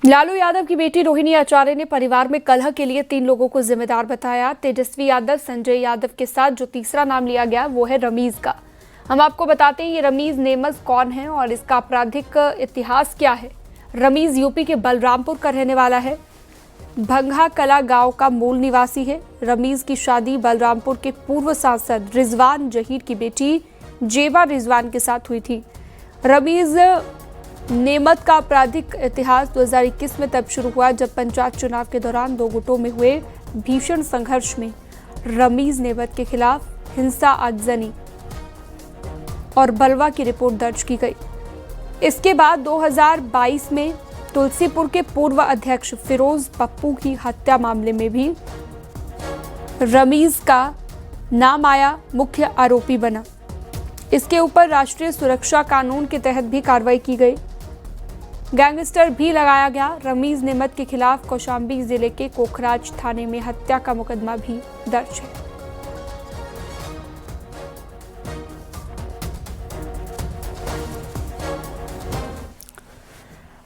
लालू यादव की बेटी रोहिणी आचार्य ने परिवार में कलह के लिए 3 लोगों को जिम्मेदार बताया। तेजस्वी यादव, संजय यादव के साथ जो तीसरा नाम लिया गया वो है रमीज का। हम आपको बताते हैं ये रमीज नेमज कौन है और इसका आपराधिक इतिहास क्या है। रमीज यूपी के बलरामपुर का रहने वाला है, भंगा कला गांव का मूल निवासी है। रमीज की शादी बलरामपुर के पूर्व सांसद रिजवान जहीर की बेटी जेबा रिजवान के साथ हुई थी। रमीज नेमत का आपराधिक इतिहास 2021 में तब शुरू हुआ जब पंचायत चुनाव के दौरान 2 गुटों में हुए भीषण संघर्ष में रमीज नेमत के खिलाफ हिंसा, आगजनी और बलवा की रिपोर्ट दर्ज की गई। इसके बाद 2022 में तुलसीपुर के पूर्व अध्यक्ष फिरोज पप्पू की हत्या मामले में भी रमीज का नाम आया, मुख्य आरोपी बना। इसके ऊपर राष्ट्रीय सुरक्षा कानून के तहत भी कार्रवाई की गई, गैंगस्टर भी लगाया गया। रमीज नेमत के खिलाफ कौशाम्बी जिले के कोखराज थाने में हत्या का मुकदमा भी दर्ज है।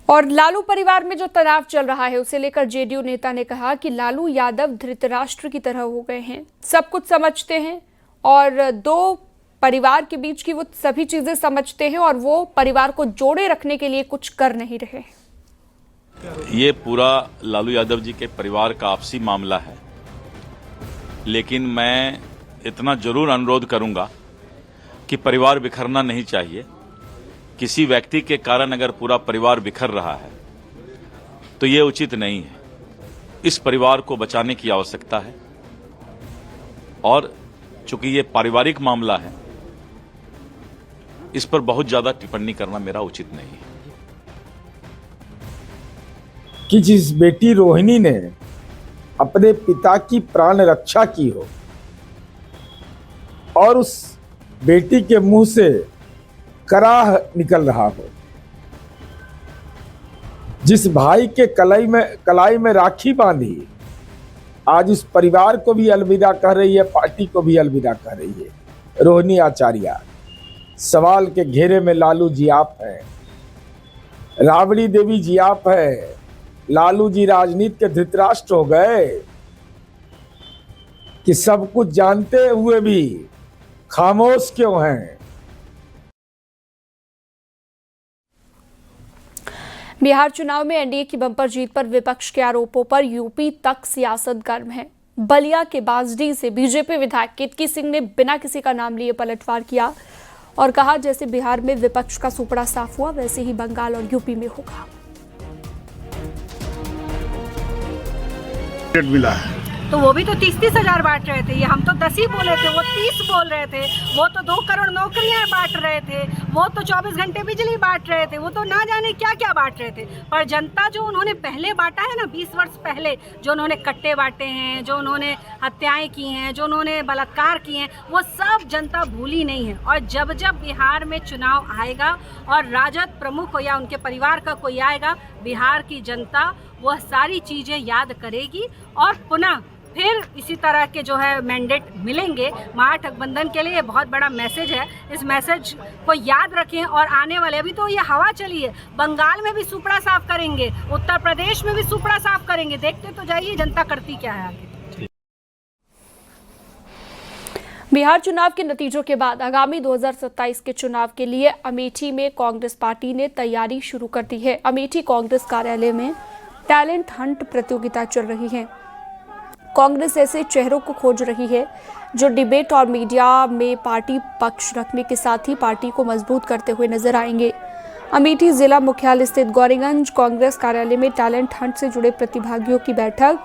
और लालू परिवार में जो तनाव चल रहा है उसे लेकर जेडीयू नेता ने कहा कि लालू यादव धृतराष्ट्र की तरह हो गए हैं, सब कुछ समझते हैं और 2 परिवार के बीच की वो सभी चीजें समझते हैं और वो परिवार को जोड़े रखने के लिए कुछ कर नहीं रहे हैं। ये पूरा लालू यादव जी के परिवार का आपसी मामला है, लेकिन मैं इतना जरूर अनुरोध करूंगा कि परिवार बिखरना नहीं चाहिए। किसी व्यक्ति के कारण अगर पूरा परिवार बिखर रहा है तो ये उचित नहीं है। इस परिवार को बचाने की आवश्यकता है और चूंकि ये पारिवारिक मामला है, इस पर बहुत ज्यादा टिप्पणी करना मेरा उचित नहीं है। कि जिस बेटी रोहिणी ने अपने पिता की प्राण रक्षा की हो और उस बेटी के मुंह से कराह निकल रहा हो, जिस भाई के कलाई में राखी बांधी आज उस परिवार को भी अलविदा कह रही है, पार्टी को भी अलविदा कह रही है रोहिणी आचार्य। सवाल के घेरे में लालू जी आप हैं, राबड़ी देवी जी आप हैं। लालू जी राजनीति के धृतराष्ट्र हो गए कि सब कुछ जानते हुए भी खामोश क्यों हैं। बिहार चुनाव में एनडीए की बम्पर जीत पर विपक्ष के आरोपों पर यूपी तक सियासत गर्म है। बलिया के बाजडी से बीजेपी विधायक केतकी सिंह ने बिना किसी का नाम लिए पलटवार किया और कहा जैसे बिहार में विपक्ष का सुपड़ा साफ हुआ वैसे ही बंगाल और यूपी में होगा। मिला है तो वो भी तो 30-30 हजार बांट रहे थे। ये हम तो 10 ही बोले थे, वो 30 बोल रहे थे। वो तो 2 करोड़ नौकरियां बांट रहे थे, वो तो 24 घंटे बिजली बांट रहे थे, वो तो ना जाने क्या क्या बांट रहे थे। पर जनता जो उन्होंने पहले बांटा है ना, 20 वर्ष पहले जो उन्होंने कट्टे बांटे हैं, जो उन्होंने हत्याएं की हैं, जो उन्होंने बलात्कार किए हैं, वो सब जनता भूली नहीं है। और जब जब बिहार में चुनाव आएगा और राजद प्रमुख या उनके परिवार का कोई आएगा, बिहार की जनता वह सारी चीज़ें याद करेगी और पुनः फिर इसी तरह के जो है मैंडेट मिलेंगे। महागठबंधन के लिए बहुत बड़ा मैसेज है, इस मैसेज को याद रखें। और आने वाले, अभी तो ये हवा चली है, बंगाल में भी सुपड़ा साफ करेंगे, उत्तर प्रदेश में भी सुपड़ा साफ करेंगे। देखते तो जाइए जनता करती क्या है आगे। बिहार चुनाव के नतीजों के बाद आगामी 2027 के चुनाव के लिए अमेठी में कांग्रेस पार्टी ने तैयारी शुरू कर दी है। अमेठी कांग्रेस कार्यालय में टैलेंट हंट प्रतियोगिता चल रही है। कांग्रेस ऐसे चेहरों को खोज रही है जो डिबेट और मीडिया में पार्टी पक्ष रखने के साथ ही पार्टी को मजबूत करते हुए नजर आएंगे। अमेठी जिला मुख्यालय स्थित गौरीगंज कांग्रेस कार्यालय में टैलेंट हंट से जुड़े प्रतिभागियों की बैठक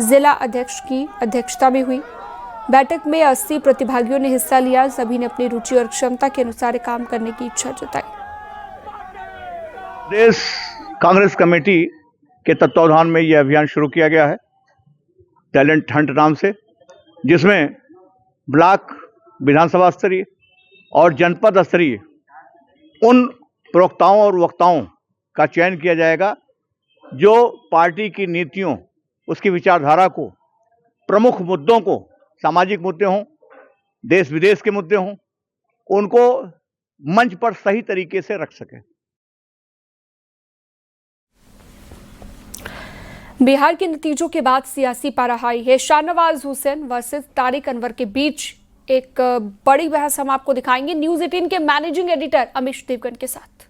जिला अध्यक्ष की अध्यक्षता में हुई। बैठक में 80 प्रतिभागियों ने हिस्सा लिया। सभी ने अपनी रुचि और क्षमता के अनुसार काम करने की इच्छा जताई। प्रदेश कांग्रेस कमेटी के तत्वावधान में यह अभियान शुरू किया गया है टैलेंट हंट नाम से, जिसमें ब्लॉक विधानसभा स्तरीय और जनपद स्तरीय उन प्रवक्ताओं और वक्ताओं का चयन किया जाएगा जो पार्टी की नीतियों, उसकी विचारधारा को, प्रमुख मुद्दों को, सामाजिक मुद्दे हों, देश विदेश के मुद्दे हों, उनको मंच पर सही तरीके से रख सके। बिहार के नतीजों के बाद सियासी पाराहाई है। शाहनवाज हुसैन वर्सेस तारिक अनवर के बीच एक बड़ी बहस हम आपको दिखाएंगे न्यूज़ 18 के मैनेजिंग एडिटर अमिश देवगन के साथ।